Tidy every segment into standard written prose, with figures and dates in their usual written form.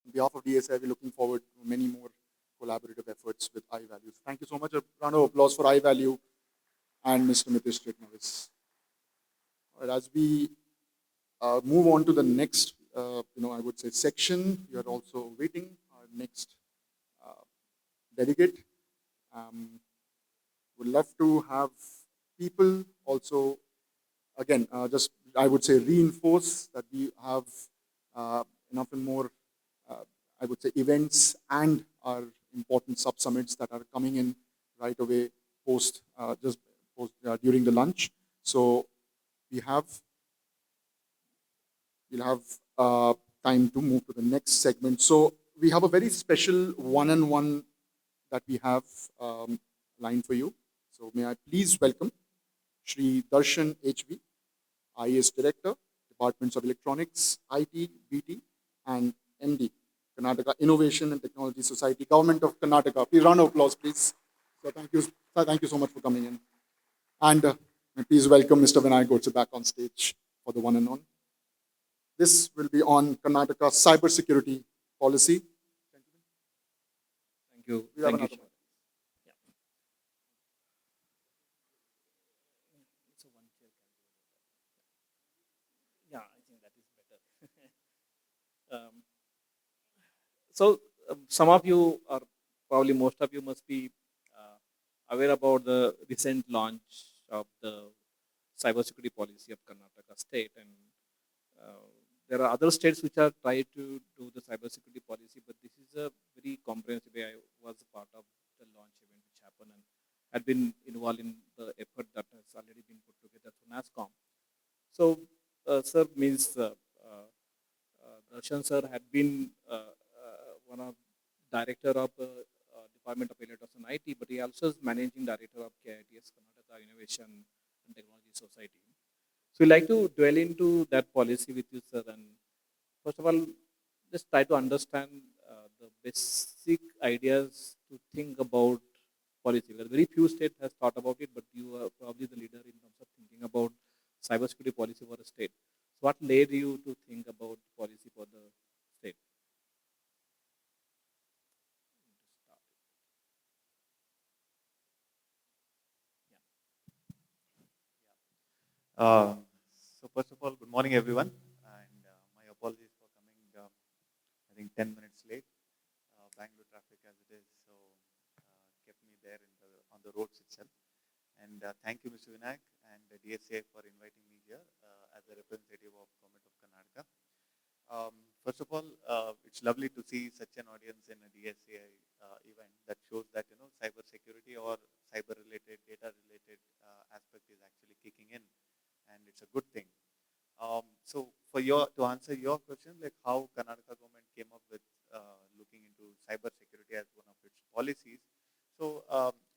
On behalf of DSCI, we're looking forward to many more collaborative efforts with iValue. Thank you so much. A round of applause for iValue and Mr. Mitish Triknavis. All right, as we move on to the next, I would say section, we are also waiting our next uh, delegate. Um, would love to have people also, again, just I would say reinforce that we have enough and more, uh, I would say, events and our important sub summits that are coming in right away post, just post during the lunch. So we have we'll have time to move to the next segment. So we have a very special one-on-one that we have lined for you. So may I please welcome Shri Darshan HV, IAS Director, Departments of Electronics, IT, BT, and MD, Karnataka Innovation and Technology Society, Government of Karnataka. Please round of applause, please. So thank you, sir, thank you so much for coming in. And please welcome Mr. Vinayak Godse back on stage for the one and on. This will be on Karnataka cybersecurity policy. Thank you. We have Thank you. another one. Yeah. It's a one chair. Yeah, I think that is better. Some of you, or probably most of you, must be aware about the recent launch of the cybersecurity policy of Karnataka state, and there are other states which are trying to do the cybersecurity policy, but this is a very comprehensive way. I was a part of the launch event which happened and had been involved in the effort that has already been put together through Nasscom. So, sir means Darshan sir had been one of director of Department of Electronics and IT, but he also is managing director of KITS, Karnataka Innovation and Technology Society. So we like to dwell into that policy with you, sir. And first of all, just try to understand the basic ideas to think about policy. Because very few states has thought about it, but you are probably the leader in terms of thinking about cybersecurity policy for a state. So what led you to think about policy for the state? Uh, so first of all, good morning everyone, and my apologies for coming, I think 10 minutes late. Bangalore traffic as it is, so kept me there on the roads itself. And thank you, Mr. Vinayak and the DSCI for inviting me here as a representative of Government of Karnataka. First of all, it's lovely to see such an audience in a DSCI event that shows that cyber security or cyber-related, data-related aspect is actually kicking in, and it's a good thing. So to answer your question, like how Karnataka government came up with looking into cyber security as one of its policies. So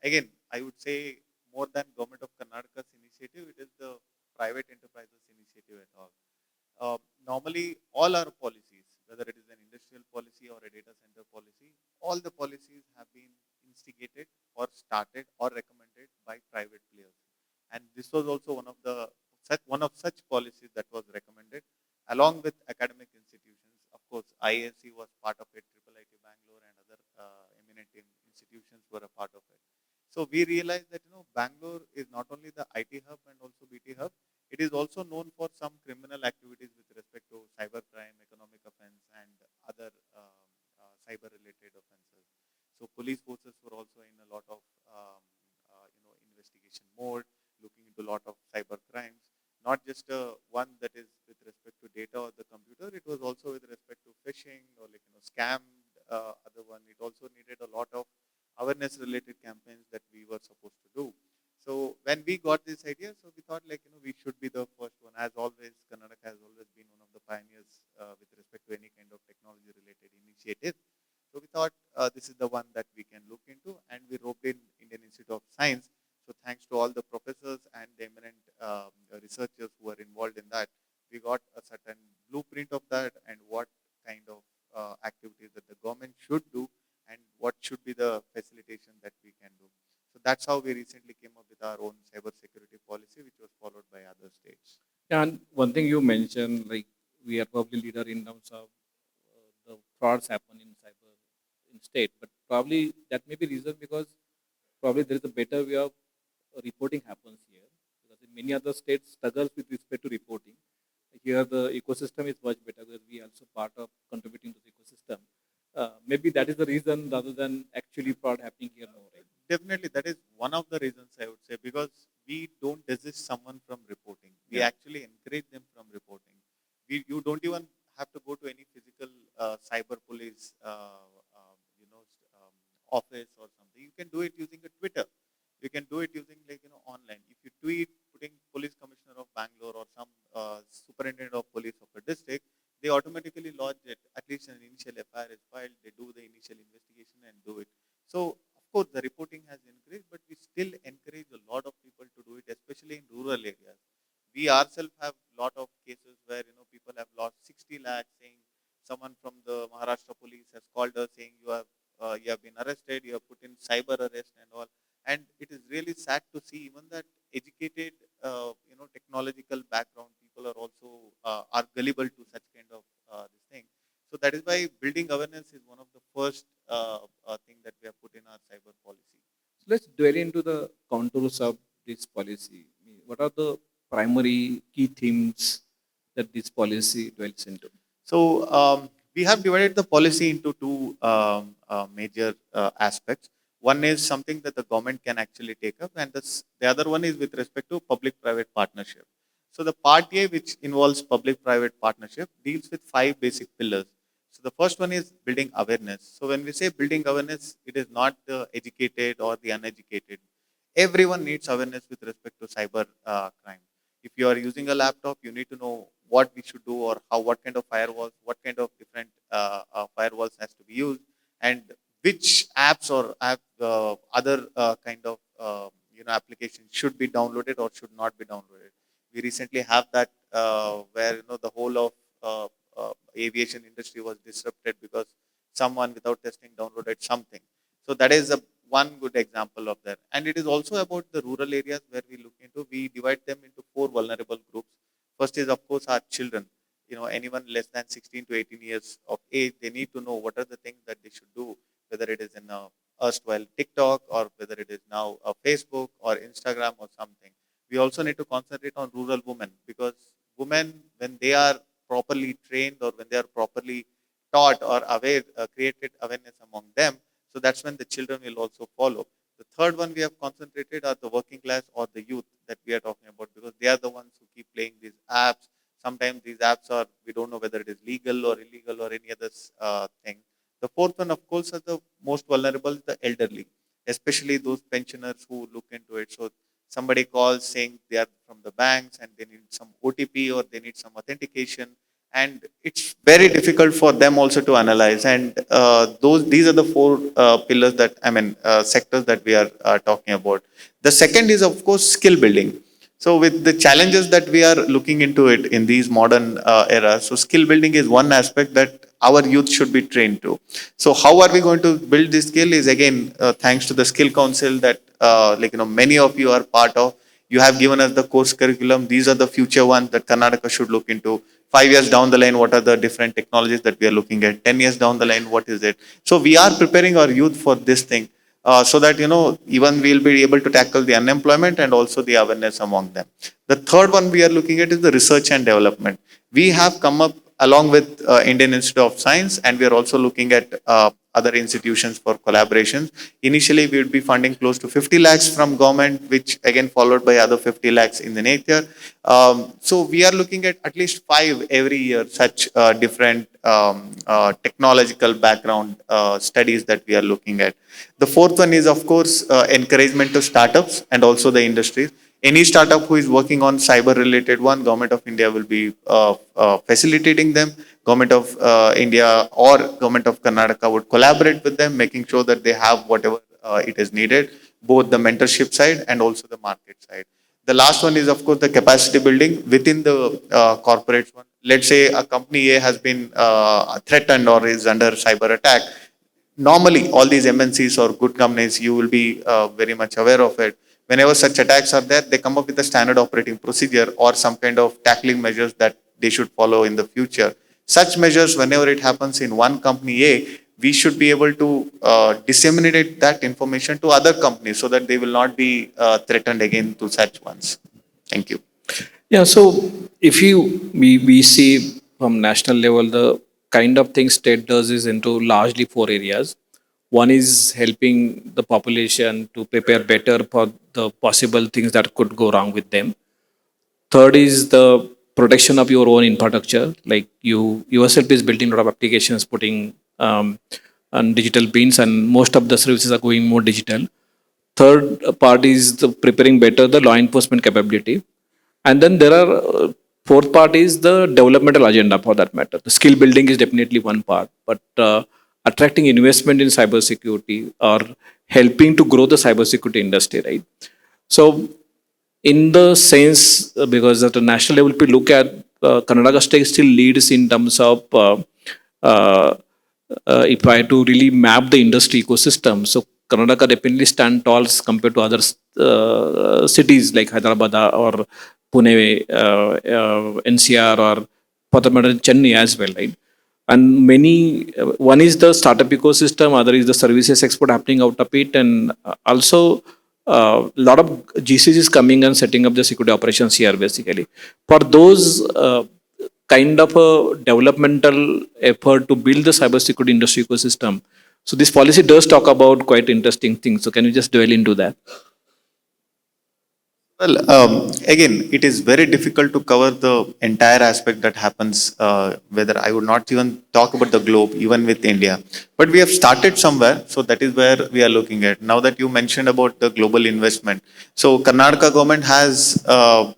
again, I would say more than Government of Karnataka's initiative, it is the private enterprises initiative at all. Normally, all our policies, whether it is an industrial policy or a data center policy, all the policies have been instigated or started or recommended by private players. And this was also one of such policies that was recommended along with academic institutions. Of course, IAC was part of it, IIIT Bangalore and other eminent institutions were a part of it. So we realized that Bangalore is not only the IT hub and also BT hub, it is also known for some criminal activities with respect to cybercrime, economic offense, and other cyber-related offenses. So police forces were also in a lot of investigation mode, looking into a lot of cyber crimes. Not just one that is with respect to data or the computer, it was also with respect to phishing or scam. Other one, it also needed a lot of awareness-related campaigns that we were supposed to do. So when we got this idea, so we thought we should be the first one. As always, Karnataka has always been one of the pioneers with respect to any kind of technology-related initiative. So we thought this is the one that we can look into, and we roped in Indian Institute of Science. So thanks to all the professors and the eminent researchers who were involved in that, we got a certain blueprint of that and what kind of activities that the government should do and what should be the facilitation that we can do. So that's how we recently came up with our own cybersecurity policy, which was followed by other states. Yeah, and one thing you mentioned, like we are probably leader in terms of the frauds happen in cyber in state. But probably that may be reason because probably there is a better way of reporting happens here. Because in many other states struggles with respect to reporting. Here the ecosystem is much better because we also part of contributing to the ecosystem. Maybe that is the reason rather than actually fraud happening here. No, right? Definitely, that is one of the reasons I would say, because we don't desist someone from reporting. We Yeah. actually encourage them from reporting. You don't even have to go to any physical cyber police, office or something. You can do it using a Twitter. You can do it using online. If you tweet putting police commissioner of Bangalore or some superintendent of police of a district, they automatically lodge it. At least an initial FIR is filed. They do the initial investigation and do it. So of course the reporting has increased, but we still encourage a lot of people to do it, especially in rural areas. We ourselves have a lot of cases where people have lost 60 lakhs, saying someone from the Maharashtra police has called us saying you have been arrested, you have put in cyber arrest and all. And it is really sad to see even that educated, technological background people are also are gullible to such kind of this thing. So that is why building awareness is one of the first thing that we have put in our cyber policy. So let's dwell into the contours of this policy. What are the primary key themes that this policy dwells into? So we have divided the policy into two major aspects. One is something that the government can actually take up, and the other one is with respect to public-private partnership. So the part A, which involves public-private partnership, deals with five basic pillars. So the first one is building awareness. So when we say building awareness, it is not the educated or the uneducated. Everyone needs awareness with respect to cyber crime. If you are using a laptop, you need to know what we should do, or what kind of firewalls, what kind of different firewalls has to be used, and which apps or other kind of applications should be downloaded or should not be downloaded. We recently have that where the whole of aviation industry was disrupted because someone without testing downloaded something. So that is one good example of that. And it is also about the rural areas where we look into. We divide them into four vulnerable groups. First is, of course, our children. Anyone less than 16 to 18 years of age, they need to know what are the things that they should do, whether it is in erstwhile TikTok, or whether it is now a Facebook or Instagram or something. We also need to concentrate on rural women, because women, when they are properly trained or when they are properly taught or aware, created awareness among them, so that's when the children will also follow. The third one we have concentrated are the working class or the youth that we are talking about, because they are the ones who keep playing these apps. Sometimes these apps are, we don't know whether it is legal or illegal or any other thing. The fourth one, of course, are the most vulnerable, the elderly, especially those pensioners who look into it. So somebody calls saying they are from the banks and they need some OTP or they need some authentication, and it's very difficult for them also to analyze. And these are the four pillars that sectors that we are talking about. The second is, of course, skill building. So with the challenges that we are looking into it in these modern eras, so skill building is one aspect that our youth should be trained to. So how are we going to build this skill is, again, thanks to the skill council that many of you are part of. You have given us the course curriculum. These are the future ones that Karnataka should look into. 5 years down the line, what are the different technologies that we are looking at? 10 years down the line, what is it? So we are preparing our youth for this thing, so that even we'll be able to tackle the unemployment and also the awareness among them. The third one we are looking at is the research and development. We have come up along with Indian Institute of Science, and we are also looking at other institutions for collaboration. Initially, we would be funding close to 50 lakhs from government, which again followed by other 50 lakhs in the nature. So we are looking at least 5 every year, such different technological background studies that we are looking at. The fourth one is, of course, encouragement to startups and also the industries. Any startup who is working on cyber related one, Government of India will be facilitating them. Government of India or Government of Karnataka would collaborate with them, making sure that they have whatever it is needed, both the mentorship side and also the market side. The last one is, of course, the capacity building within the corporate one. Let's say a company A has been threatened or is under cyber attack. Normally, all these MNCs or good companies, you will be very much aware of it. Whenever such attacks are there, they come up with a standard operating procedure or some kind of tackling measures that they should follow in the future. such measures, whenever it happens in one company A, we should be able to disseminate that information to other companies so that they will not be threatened again to such ones. Thank you. Yeah, so if we see from national level, the kind of things state does is into largely four areas. One is helping the population to prepare better for the possible things that could go wrong with them. Third is the protection of your own infrastructure, like you yourself is building a lot of applications, putting on digital beans, and most of the services are going more digital. Third part is the preparing better the law enforcement capability, and then there are fourth part is the developmental agenda for that matter. The skill building is definitely one part, but attracting investment in cybersecurity or helping to grow the cybersecurity industry, right? So in the sense, because at the national level, if we look at Karnataka state still leads in terms of uh, if I had to really map the industry ecosystem. So Karnataka definitely stand tall compared to other cities like Hyderabad or Pune, NCR, or for that matter Chennai as well, right? And many one is the startup ecosystem, other is the services export happening out of it, and also a lot of GCCs coming and setting up the security operations here basically. For those kind of a developmental effort to build the cybersecurity industry ecosystem. So this policy does talk about quite interesting things. So can you just dwell into that? Well, again, it is very difficult to cover the entire aspect that happens, whether I would not even talk about the globe, even with India. But we have started somewhere, so that is where we are looking at. Now that you mentioned about the global investment, so Karnataka government has, a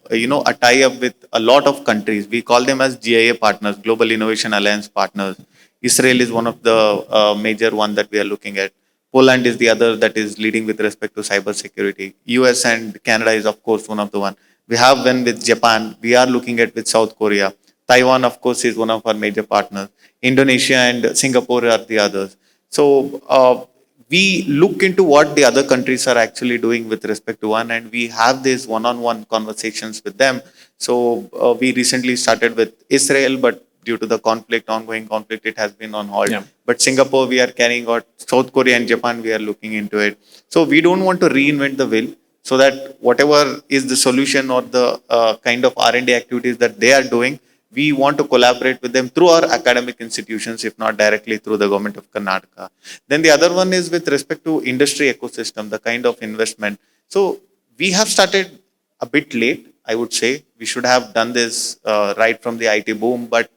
tie-up with a lot of countries. We call them as GIA partners, Global Innovation Alliance partners. Israel is one of the major one that we are looking at. Poland is the other that is leading with respect to cyber security. US and Canada is of course one of the one. We have one with Japan. We are looking at with South Korea. Taiwan of course is one of our major partners. Indonesia and Singapore are the others. So we look into what the other countries are actually doing with respect to one, and we have these one-on-one conversations with them. So we recently started with Israel, but due to the conflict, ongoing conflict, it has been on hold. Yeah. But Singapore, we are carrying out. South Korea and Japan, we are looking into it. So we don't want to reinvent the wheel. So that whatever is the solution or the kind of R&D activities that they are doing, we want to collaborate with them through our academic institutions, if not directly through the government of Karnataka. Then the other one is with respect to industry ecosystem, the kind of investment. So we have started a bit late, I would say. We should have done this right from the IT boom, but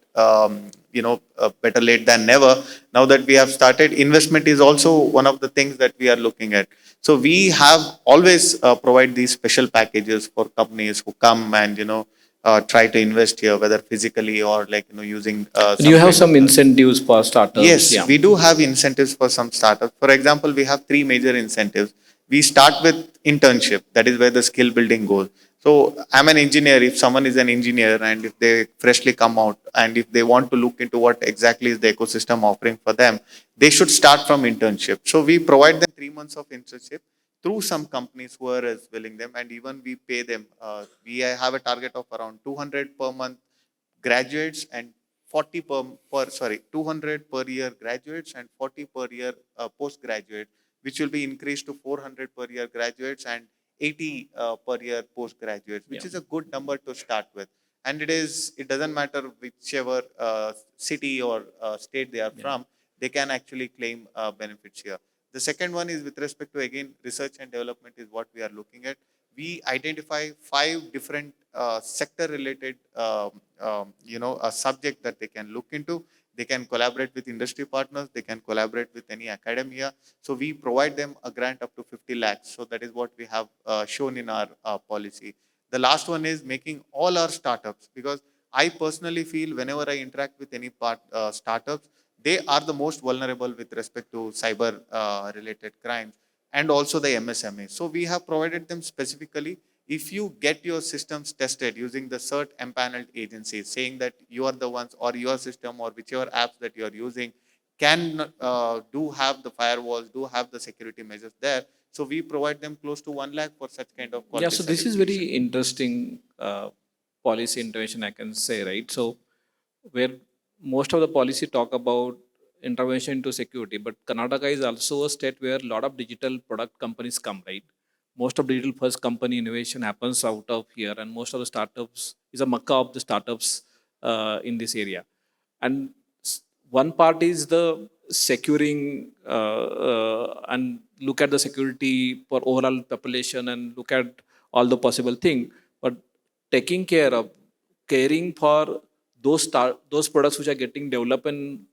better late than never. Now that we have started, investment is also one of the things that we are looking at. So we have always provide these special packages for companies who come and try to invest here, whether physically or like using Do you some have kind of. some incentives for startups? Yes, Yeah. we do have incentives for some startups. For example, we have three major incentives. We start with internship, that is where the skill building goes. So I'm an engineer. If someone is an engineer and if they freshly come out and if they want to look into what exactly is the ecosystem offering for them, they should start from internship. So we provide them 3 months of internship through some companies who are as willing them, and even we pay them. We have a target of around 200 per month graduates and 40 per sorry 200 per year graduates and 40 per year postgraduate, which will be increased to 400 per year graduates and 80 per year postgraduates, which Yeah. is a good number to start with. And it doesn't matter whichever city or state they are Yeah. from, they can actually claim benefits here. The second one is with respect to again research and development is what we are looking at. We identify 5 different sector related a subject that they can look into. They can collaborate with industry partners, they can collaborate with any academia. So we provide them a grant up to 50 lakhs. So that is what we have shown in our policy. The last one is making all our startups, because I personally feel whenever I interact with any startups, they are the most vulnerable with respect to cyber related crimes and also the MSME. So we have provided them specifically, if you get your systems tested using the cert empaneled agencies, saying that you are the ones or your system or whichever apps that you are using can do have the firewalls, do have the security measures there. So we provide them close to 1 lakh for such kind of Yeah. quality So this is very certification. interesting policy intervention, I can say, right? So where most of the policy talk about intervention into security, but Karnataka is also a state where a lot of digital product companies come, right? Most of digital first company innovation happens out of here, and most of the startups is a mecca of the startups in this area. And one part is the securing and look at the security for overall population and look at all the possible thing, but taking care of caring for those products which are getting developed in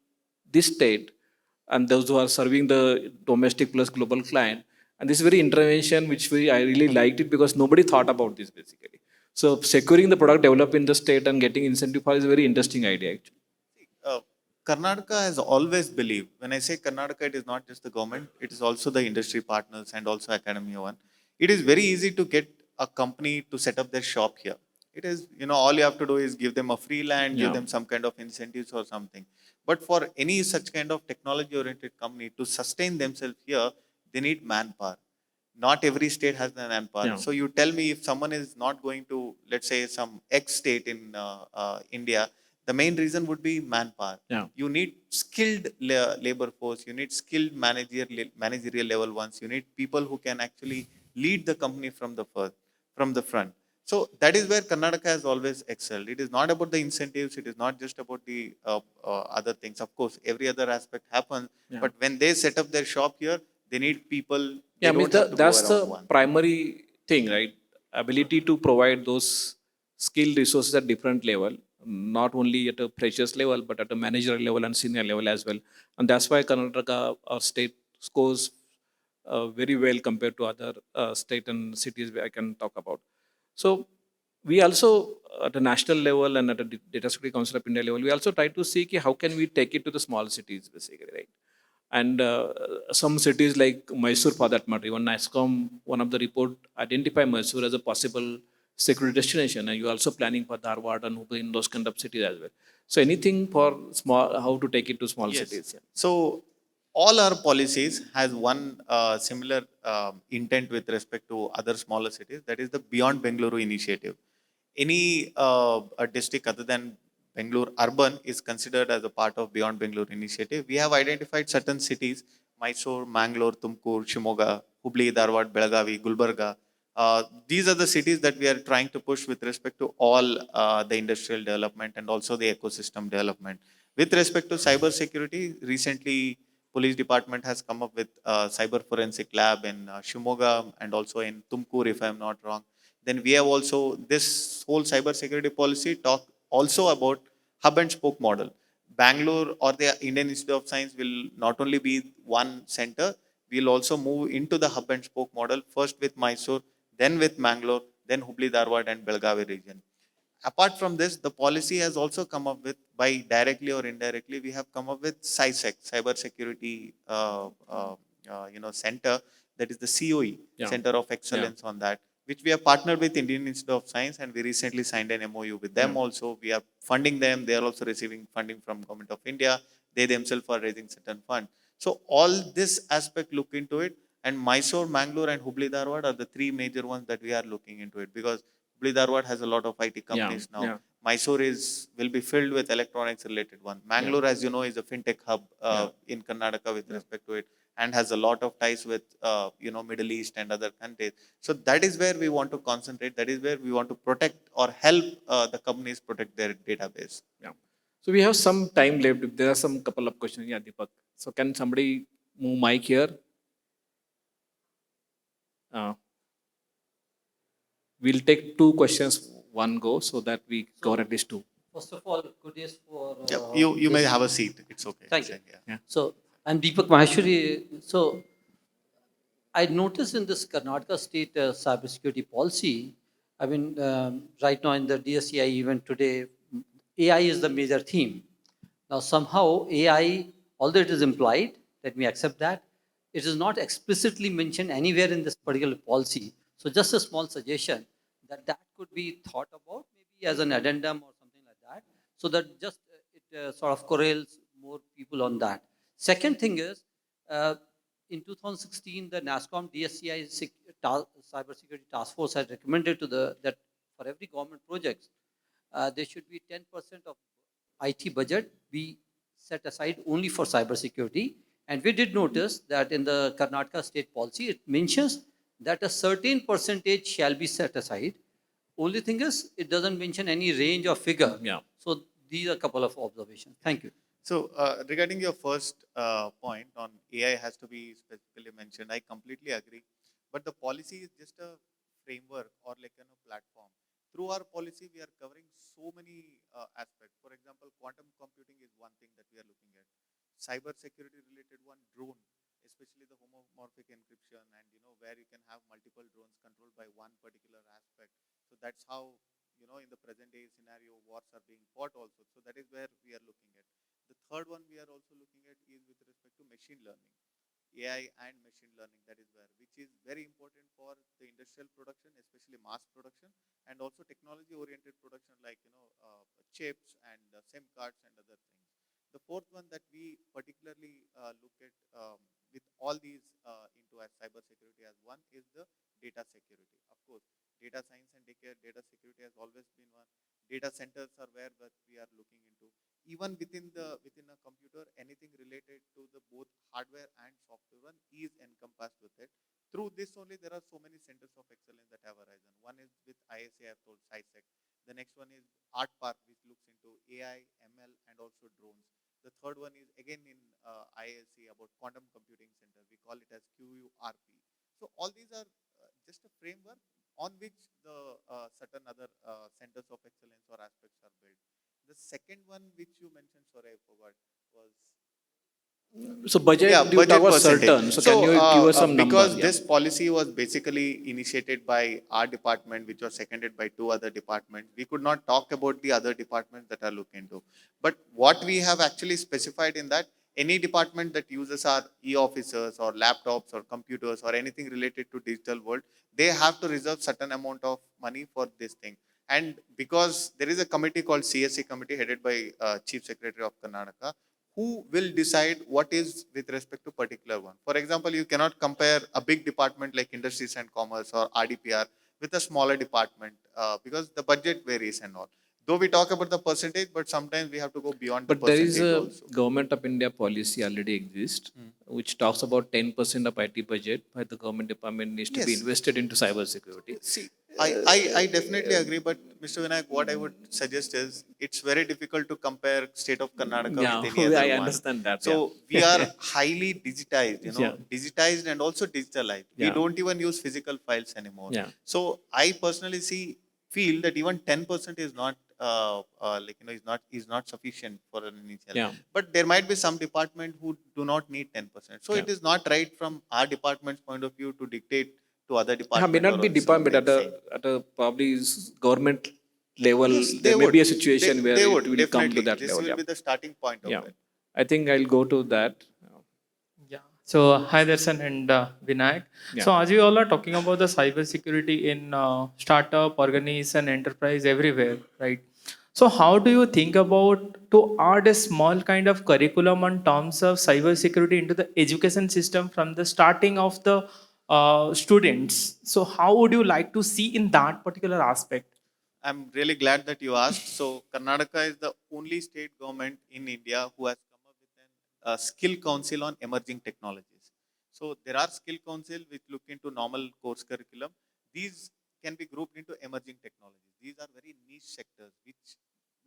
this state and those who are serving the domestic plus global client. And this very intervention which I really liked it because nobody thought about this basically. So securing the product developed in the state and getting incentive for is a very interesting idea actually. uh, Karnataka has always believed, when I say Karnataka, it is not just the government, it is also the industry partners and also academia one. It is very easy to get a company to set up their shop here. It is, all you have to do is give them a free land, give Yeah. them some kind of incentives or something. But for any such kind of technology oriented company to sustain themselves here, they need manpower. Not every state has the manpower. Yeah. So you tell me, if someone is not going to, let's say, some X state in India, the main reason would be manpower. Yeah. You need skilled labor force. You need skilled managerial level ones. You need people who can actually lead the company from the first, from the front. So that is where Karnataka has always excelled. It is not about the incentives. It is not just about the other things. Of course, every other aspect happens. Yeah. But when they set up their shop here, they need people. They Yeah, I mean, don't have to go that's the around one. primary thing, right? Ability to provide those skilled resources at different level, not only at a freshers level, but at a managerial level and senior level as well. And that's why Karnataka, our state, scores very well compared to other state and cities I can talk about. So we also, at a national level and at a Data Security Council of India level, we also try to see how can we take it to the small cities, basically, right? And some cities like Mysore, for that matter, even Nasscom, one of the report identify Mysore as a possible security destination, and you're also planning for Dharwad and Hubli in those kind of cities as well. So anything for small, how to take it to small Yes. cities? Yeah. So all our policies has one similar intent with respect to other smaller cities. That is the Beyond Bengaluru initiative. Any a district other than Bangalore urban is considered as a part of Beyond Bangalore initiative. We have identified certain cities: Mysore, Mangalore, Tumkur, Shimoga, Hubli, Dharwad, Belagavi, Gulbarga. These are the cities that we are trying to push with respect to all the industrial development and also the ecosystem development. With respect to cyber security, recently police department has come up with a cyber forensic lab in Shimoga and also in Tumkur, if I am not wrong. Then we have also this whole cyber security policy talk also about hub and spoke model. Bangalore or the Indian Institute of Science will not only be one center, we'll also move into the hub and spoke model, first with Mysore, then with Mangalore, then Hubli, Dharwad and Belgavi region. Apart from this, the policy has also come up with, by directly or indirectly, we have come up with CISEC, Cyber Security Center, that is the COE, Yeah. Center of Excellence on that, which we have partnered with Indian Institute of Science, and we recently signed an MOU with them Yeah. also. We are funding them. They are also receiving funding from Government of India. They themselves are raising certain funds. So all this aspect look into it, and Mysore, Mangalore, and Hubli Dharwad are the three major ones that we are looking into it, because Hubli Dharwad has a lot of IT companies now. Yeah. Mysore will be filled with electronics related one. Mangalore, as you know, is a fintech hub in Karnataka with respect to it, and has a lot of ties with Middle East and other countries. So that is where we want to concentrate. That is where we want to protect or help the companies protect their database. Yeah. So we have some time left. If there are some couple of questions, yeah, Deepak. So can somebody move mic here? Uh, we'll take two questions one go so that we cover at least two. First of all, good days for. You may have a seat. It's okay. Thank you. Yeah. So I'm Deepak Maheshwari. So I noticed in this Karnataka state cybersecurity policy, I mean, right now in the DSCI event today, AI is the major theme. Now somehow AI, although it is implied, let me accept that, it is not explicitly mentioned anywhere in this particular policy. So just a small suggestion that could be thought about maybe as an addendum or something like that, so that just it sort of correlates more people on that. Second thing is, in 2016, the Nasscom DSCI cybersecurity task force had recommended to that for every government project, there should be 10% of IT budget be set aside only for cybersecurity. And we did notice that in the Karnataka state policy, it mentions that a certain percentage shall be set aside. Only thing is, it doesn't mention any range or figure. Yeah. So these are a couple of observations. Thank you. So regarding your first point on AI has to be specifically mentioned, I completely agree. But the policy is just a framework or like platform. Through our policy, we are covering so many aspects. For example, quantum computing is one thing that we are looking at. Cyber security related one, drone, especially the homomorphic encryption, and where you can have multiple drones controlled by one particular aspect. So that's how in the present day scenario wars are being fought also. So that is where we are looking at. The third one we are also looking at is with respect to machine learning, AI and machine learning. That is where, which is very important for the industrial production, especially mass production, and also technology-oriented production like chips and SIM cards and other things. The fourth one that we particularly look at with all these into as cyber security as one is the data security. Of course, data science and data security has always been one. Data centers are where that we are looking into. Even within a computer, anything related to the both hardware and software one is encompassed with it. Through this only, there are so many centers of excellence that have arisen. One is with ISA, I have told SciSec. The next one is Art Park, which looks into AI, ML, and also drones. The third one is again in ISC about quantum computing center. We call it as QURP. So all these are just a framework on which the certain other centers of excellence or aspects are built. The second one which you mentioned, sorry, I forgot, was So budget, yeah, you budget talk about percentage. certain. So can you give us some because numbers? this policy was basically initiated by our department, which was seconded by two other departments, we could not talk about the other departments that are looking into. But what we have actually specified in that, any department that uses our e-officers or laptops or computers or anything related to digital world, they have to reserve certain amount of money for this thing. And because there is a committee called CSC committee headed by Chief Secretary of Karnataka, who will decide what is with respect to particular one. For example, you cannot compare a big department like Industries and Commerce or RDPR with a smaller department because the budget varies and all. Though we talk about the percentage, but sometimes we have to go beyond the But there is percentage a also. government of India policy already exists, which talks about 10% of IT budget by the government department needs to be Yes. invested into cyber security. See, I definitely agree, but Mr. Vinayak, what I would suggest is it's very difficult to compare state of Karnataka Yeah, with any other I one. understand that. So we are highly digitized, Yeah. digitized and also digitalized. We Yeah. don't even use physical files anymore. Yeah. So I personally feel that even 10% is not is not sufficient for an initial. Yeah. But there might be some department who do not need 10%. So Yeah. it is not right from our department's point of view to dictate to other May departments. not be department at a probably government level. Yes, there may would. be a situation where they it would, will come to definitely. that This level. will Yeah. be the starting point of Yeah. it. I think I'll go to that. Yeah. So hi Darshan and Vinayak. Yeah. So as you all are talking about the cyber security in startup, organization, enterprise everywhere, right? So how do you think about to add a small kind of curriculum on terms of cyber security into the education system from the starting of the students? So how would you like to see in that particular aspect? I'm really glad that you asked. So Karnataka is the only state government in India who has come up with a skill council on emerging technologies. So there are skill council which look into normal course curriculum. These can be grouped into emerging technologies. These are very niche sectors which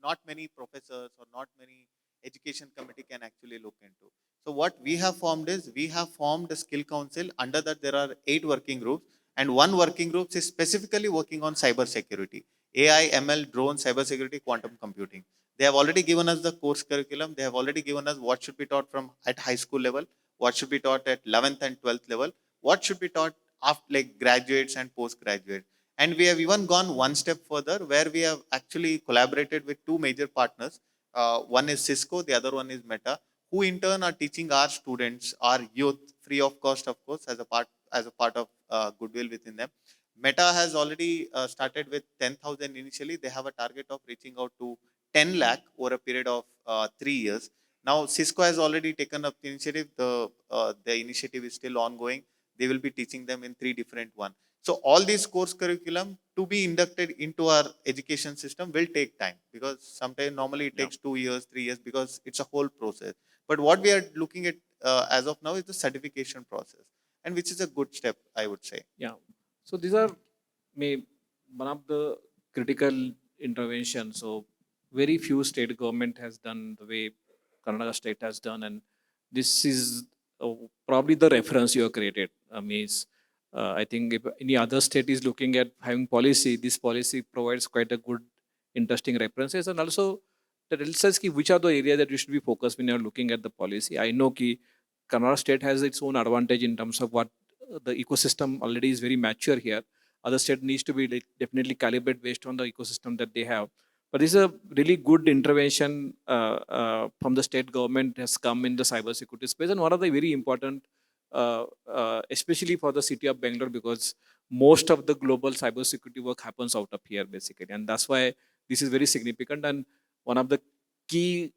not many professors or not many education committee can actually look into. So what we have formed is we have formed a skill council. Under that there are 8 working groups and one working group is specifically working on cyber security. AI, ML, drone, cybersecurity, quantum computing. They have already given us the course curriculum. They have already given us what should be taught from at high school level, what should be taught at 11th and 12th level, what should be taught after like graduates and postgraduates. And we have even gone one step further where we have actually collaborated with 2 major partners. One is Cisco, the other one is Meta, who in turn are teaching our students, our youth, free of cost, of course, as a part of goodwill within them. Meta has already started with 10,000 initially. They have a target of reaching out to 10 lakh over a period of 3 years. Now, Cisco has already taken up the initiative. The initiative is still ongoing. They will be teaching them in 3 different ones. So all these course curriculum to be inducted into our education system will take time, because sometimes normally it takes 2 years, 3 years, because it's a whole process. But what we are looking at as of now is the certification process, and which is a good step, I would say. Yeah. So these are one of the critical interventions. So very few state government has done the way Karnataka state has done, and this is probably the reference you have created. I think if any other state is looking at having policy, this policy provides quite a good, interesting references, and also that tells us which are the areas that you should be focused when you are looking at the policy. I know ki Karnataka state has its own advantage in terms of what the ecosystem already is very mature here. Other state needs to be definitely calibrated based on the ecosystem that they have. But this is a really good intervention from the state government has come in the cybersecurity space, and one of the very important, especially for the city of Bangalore, because most of the global cybersecurity work happens out of here basically, and that's why this is very significant. And one of the key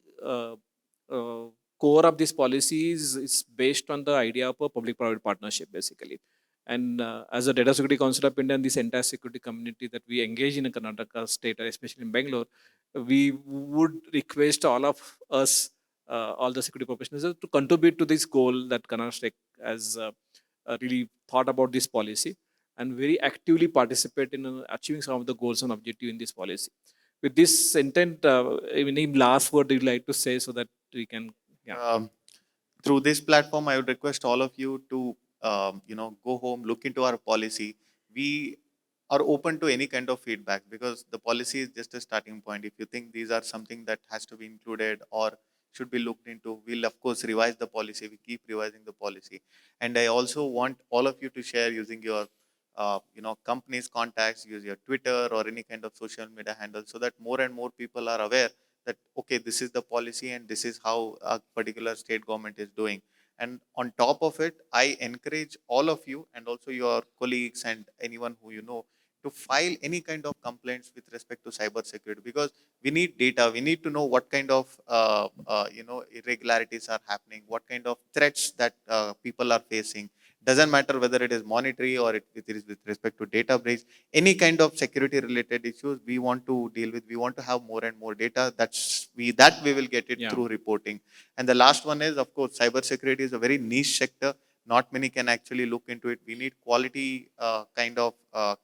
core of this policy is based on the idea of a public-private partnership basically. And as a Data Security Council of India and this entire security community that we engage in Karnataka state, especially in Bangalore, we would request all of us, all the security professionals, to contribute to this goal that Karnataka state has really thought about this policy and very actively participate in achieving some of the goals and objectives in this policy. With this intent, any last word you'd like to say so that we can, Through this platform, I would request all of you to go home, look into our policy. We are open to any kind of feedback, because the policy is just a starting point. If you think these are something that has to be included or should be looked into, we'll of course revise the policy. We keep revising the policy. And I also want all of you to share using your company's contacts, use your Twitter or any kind of social media handle, so that more and more people are aware that, okay, this is the policy and this is how a particular state government is doing. And on top of it, I encourage all of you and also your colleagues and anyone who you know to file any kind of complaints with respect to cyber security, because we need data. We need to know what kind of irregularities are happening, what kind of threats that people are facing. Doesn't matter whether it is monetary or it is with respect to data breach, any kind of security related issues we want to deal with. We want to have more and more data. That we will get it through reporting. And the last one is, of course, cyber security is a very niche sector. Not many can actually look into it. We need quality kind of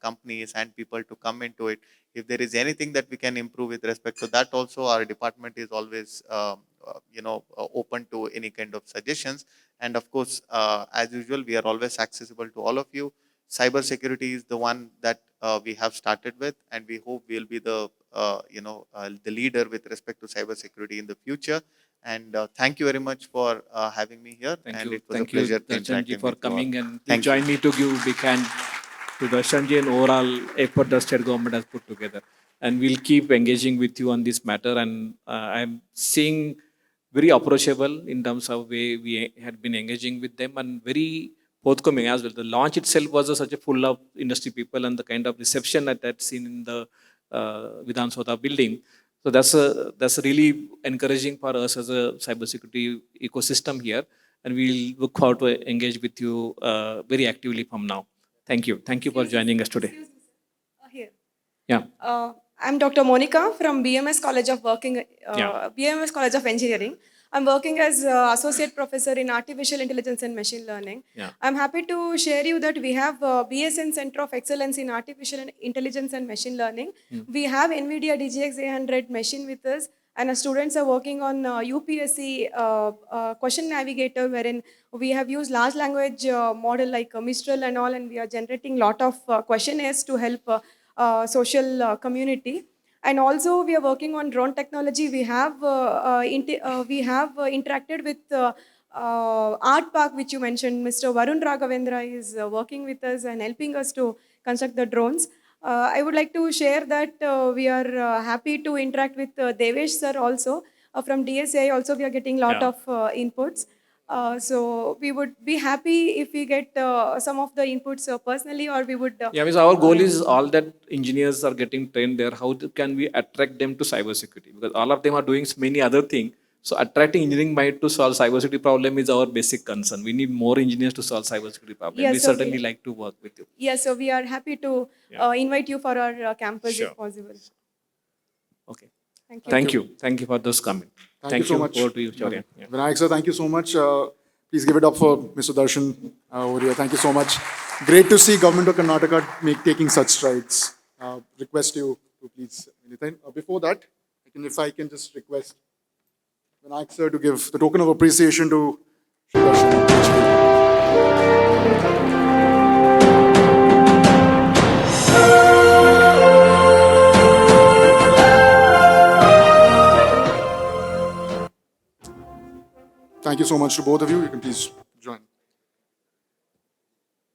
companies and people to come into it. If there is anything that we can improve with respect to that, also our department is always open to any kind of suggestions. And of course, as usual, we are always accessible to all of you. Cyber security is the one that we have started with, and we hope we'll be the leader with respect to cyber security in the future. And thank you very much for having me here. Thank you. It was Thank a pleasure you, Darshanji, for with you all. coming and Thank you. join me to give a big hand to Darshanji and overall effort the state government has put together. And we'll keep engaging with you on this matter. And I'm seeing very approachable in terms of way we had been engaging with them, and very forthcoming as well. The launch itself was such a full of industry people, and the kind of reception that I'd seen in the Vidhan Sabha building. So that's really encouraging for us as a cybersecurity ecosystem here, and we'll look forward to engage with you very actively from now. Thank you. Thank you for joining us today. Excuse me, sir. Here. Yeah. I'm Dr. Monica from BMS College of BMS College of Engineering. I'm working as associate professor in artificial intelligence and machine learning. Yeah. I'm happy to share you that we have BSN Center of Excellence in Artificial Intelligence and Machine Learning. We have NVIDIA DGX A100 machine with us, and our students are working on UPSC question navigator, wherein we have used large language model like Mistral and all, and we are generating lot of questionnaires to help social community. And also we are working on drone technology. We have interacted with Art Park, which you mentioned. Mr. Varun Raghavendra is working with us and helping us to construct the drones. I would like to share that we are happy to interact with Devesh sir also from DSCI. Also, we are getting lot of inputs. So we would be happy if we get some of the inputs personally, or we would. Yeah, means our goal is all that engineers are getting trained there. How can we attract them to cybersecurity? Because all of them are doing many other things. So attracting engineering mind to solve cybersecurity problem is our basic concern. We need more engineers to solve cybersecurity problem. Yes, We so certainly like to work with you. Yes, so we are happy to invite you for our campus Sure. if possible. Okay. Thank you. Thank you. Thank you for those comments. Thank you so much. Over to you, Shaurya. Yeah. Vinayak sir, thank you so much. Please give it up for Mr. Darshan over here. Thank you so much. Great to see Government of Karnataka taking such strides. Request you to please, Nitin. Before that, if I can just request Vinayak sir to give the token of appreciation to Shri Darshan. Thank you so much to both of you. You can please